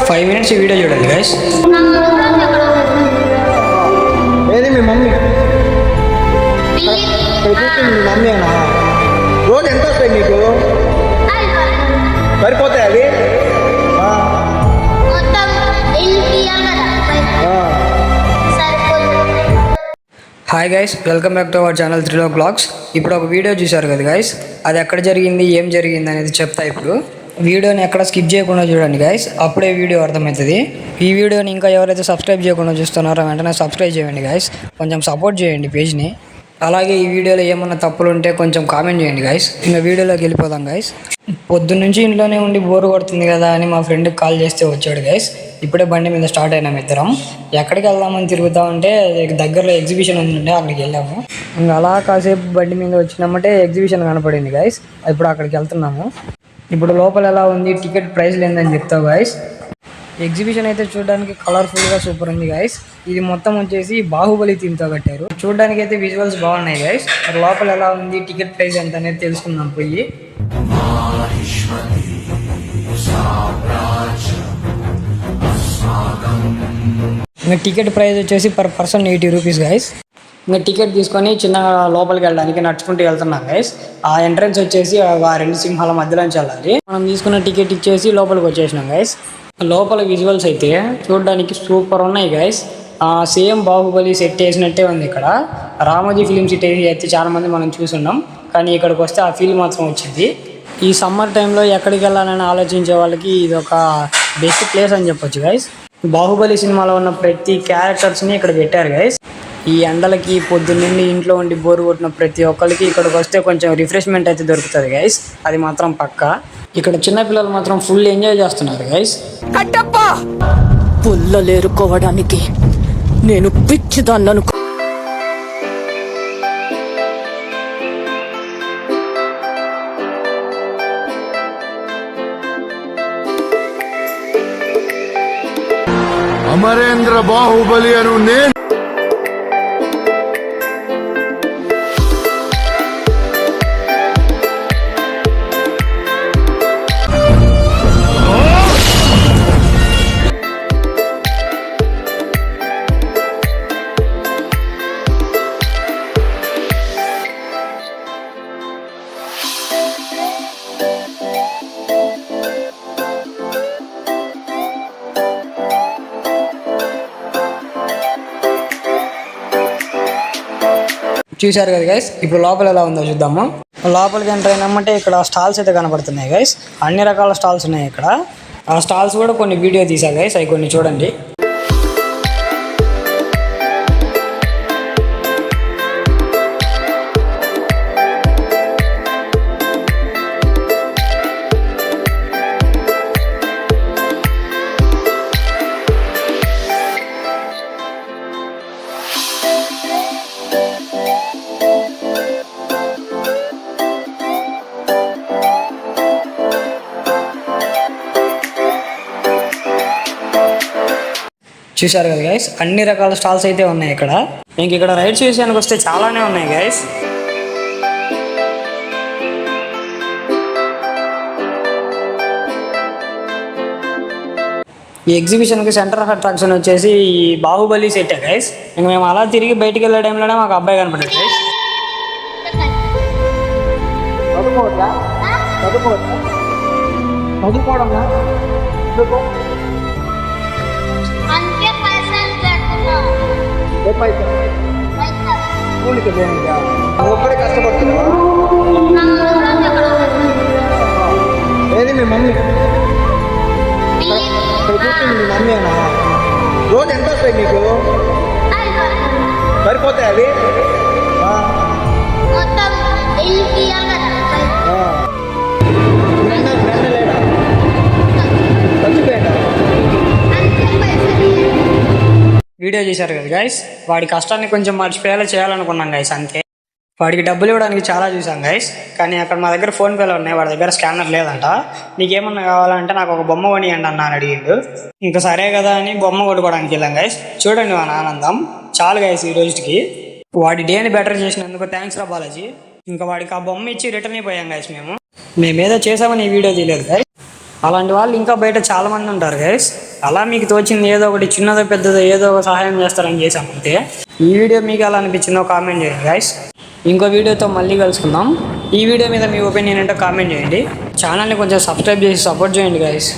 5 minutes ఈ video చూడండి guys. ఏది మీ మమ్మీ? మీ మమ్మీనా? రోజు ఎంత వస్తాయి మీకు? సరిపోతాయి అవి? Hi guys, welcome back to our channel త్రిలో బ్లాగ్స్. ఇప్పుడు ఒక వీడియో చూశారు కదా గైస్, అది ఎక్కడ జరిగింది, ఏం జరిగింది అనేది చెప్తా. ఇప్పుడు వీడియోని ఎక్కడ స్కిప్ చేయకుండా చూడండి గైస్, అప్పుడే వీడియో అర్థమవుతుంది. ఈ వీడియోని ఇంకా ఎవరైతే సబ్స్క్రైబ్ చేయకుండా చూస్తున్నారో వెంటనే సబ్స్క్రైబ్ చేయండి గైస్, కొంచెం సపోర్ట్ చేయండి పేజ్ని. అలాగే ఈ వీడియోలో ఏమన్నా తప్పులు ఉంటే కొంచెం కామెంట్ చేయండి గైస్. ఇంకా వీడియోలోకి వెళ్ళిపోదాం గైస్. పొద్దున్నుంచి ఇంట్లోనే ఉండి బోరు కొడుతుంది కదా అని మా ఫ్రెండ్కి కాల్ చేస్తే వచ్చాడు గైస్. ఇప్పుడే బండి మీద స్టార్ట్ అయినాం ఇద్దరం. ఎక్కడికి వెళ్దామని తిరుగుతా ఉంటే దగ్గరలో ఎగ్జిబిషన్ ఉంటుండే, అక్కడికి వెళ్ళాము. ఇంకా అలా కాసేపు బండి మీద వచ్చినామంటే ఎగ్జిబిషన్ కనపడింది గైస్. ఇప్పుడు అక్కడికి వెళ్తున్నాము. ఇప్పుడు లోపల ఎలా ఉంది, టికెట్ ప్రైస్లు ఏందని చెప్తావు గైస్. ఎగ్జిబిషన్ అయితే చూడడానికి కలర్ఫుల్గా సూపర్ ఉంది గైస్. ఇది మొత్తం వచ్చేసి బాహుబలి థీమ్తో కట్టారు. చూడడానికి అయితే విజువల్స్ బాగున్నాయి గైస్. మరి లోపల ఎలా ఉంది, టికెట్ ప్రైస్ ఎంత అనేది తెలుసుకుందాం పోయి. ఇంకా టికెట్ ప్రైస్ వచ్చేసి పర్ పర్సన్ 80 రూపీస్ గైస్. ఇంకా టికెట్ తీసుకొని చిన్నగా లోపలికి వెళ్ళడానికి నడుచుకుంటూ వెళ్తున్నాం గైస్. ఆ ఎంట్రన్స్ వచ్చేసి ఆ రెండు సింహాల మధ్యలోంచి వెళ్ళాలి. మనం తీసుకున్న టికెట్ ఇచ్చేసి లోపలికి వచ్చేసినాం గైస్. లోపల విజువల్స్ అయితే చూడడానికి సూపర్ ఉన్నాయి గైస్. సేమ్ బాహుబలి సెట్ వేసినట్టే ఉంది. ఇక్కడ రామోజీ ఫిలిం సిటీ అయితే చాలా మంది మనం చూసున్నాం, కానీ ఇక్కడికి వస్తే ఆ ఫీల్ మాత్రం వచ్చింది. ఈ సమ్మర్ టైంలో ఎక్కడికి వెళ్ళాలని ఆలోచించే వాళ్ళకి ఇది ఒక బెస్ట్ ప్లేస్ అని చెప్పొచ్చు గైస్. బాహుబలి సినిమాలో ఉన్న ప్రతి క్యారెక్టర్స్ని ఇక్కడ పెట్టారు గైస్. ఈ ఎండలకి పొద్దున్నండి ఇంట్లో ఉండి బోరు కొట్టిన ప్రతి ఒక్కరికి ఇక్కడికి వస్తే కొంచెం రిఫ్రెష్మెంట్ అయితే దొరుకుతుంది గైస్, అది మాత్రం పక్కా. ఇక్కడ చిన్నపిల్లలు మాత్రం ఫుల్ ఎంజాయ్ చేస్తున్నారు గైస్. పుల్లలేరుకోవడానికి నేను పిచ్చిదాన్నను. అమరేంద్ర బాహుబలి అను నేను చూశారు కదా గైస్. ఇప్పుడు లోపల ఎలా ఉందో చూద్దాము. లోపలికి ఎంటర్ అయినామంటే ఇక్కడ స్టాల్స్ అయితే కనపడుతున్నాయి గైస్. అన్ని రకాల స్టాల్స్ ఉన్నాయి ఇక్కడ. ఆ స్టాల్స్ కూడా కొన్ని వీడియో తీసా గైస్, అవి కొన్ని చూడండి. చూశారు కదా గైస్, అన్ని రకాల స్టాల్స్ అయితే ఉన్నాయి ఇక్కడ. ఇంక ఇక్కడ రైడ్స్ విషయానికి వస్తే చాలానే ఉన్నాయి గైస్. ఈ ఎగ్జిబిషన్కి సెంటర్ ఆఫ్ అట్రాక్షన్ వచ్చేసి ఈ బాహుబలి సెట్టే గైస్. ఇంక మేము అలా తిరిగి బయటికి వెళ్ళే టైంలోనే మాకు అబ్బాయి కనపడేది గైస్. ఒక్కడే కష్టపడుతున్నా? ఏది మీ మమ్మీ? మీ మమ్మీనా? రోజు ఎంత వస్తాయి మీకు? సరిపోతాయి అవి? వీడియో చేశారు కదా గైస్, వాడి కష్టాన్ని కొంచెం మర్చిపోయేలా చేయాలనుకున్నాం గైస్, అంతే. వాడికి డబ్బులు ఇవ్వడానికి చాలా చూసాం గైస్, కానీ అక్కడ మా దగ్గర ఫోన్పేలో ఉన్నాయి, వాడి దగ్గర స్కానర్ లేదంట. నీకేమన్నా కావాలంటే నాకు ఒక బొమ్మ కొనియండి అన్న అని అడిగిండు. ఇంకా సరే కదా అని బొమ్మ కొట్టుకోవడానికి వెళ్ళాం గైస్. చూడండి వాని ఆనందం చాలు గైస్ ఈ రోజుకి. వాడి డేని బెటర్ చేసినందుకు థ్యాంక్స్ రా బాలాజీ. ఇంకా వాడికి ఆ బొమ్మ ఇచ్చి రిటర్న్ అయిపోయాం గైస్. మేమేదో చేసామని ఈ వీడియో తీయలేదు గైస్. అలాంటి వాళ్ళు ఇంకా బయట చాలా మంది ఉంటారు గైస్. అలా మీకు తోచింది ఏదో ఒకటి చిన్నదో పెద్దదో ఏదో ఒక సహాయం చేస్తారని చేశాం అంతే. ఈ వీడియో మీకు ఎలా అనిపించిందో కామెంట్ చేయండి గైస్. ఇంకో వీడియోతో మళ్ళీ కలుసుకుందాం. ఈ వీడియో మీద మీ ఒపీనియన్ ఏంటో కామెంట్ చేయండి. ఛానల్ని కొంచెం సబ్స్క్రైబ్ చేసి సపోర్ట్ చేయండి గైస్.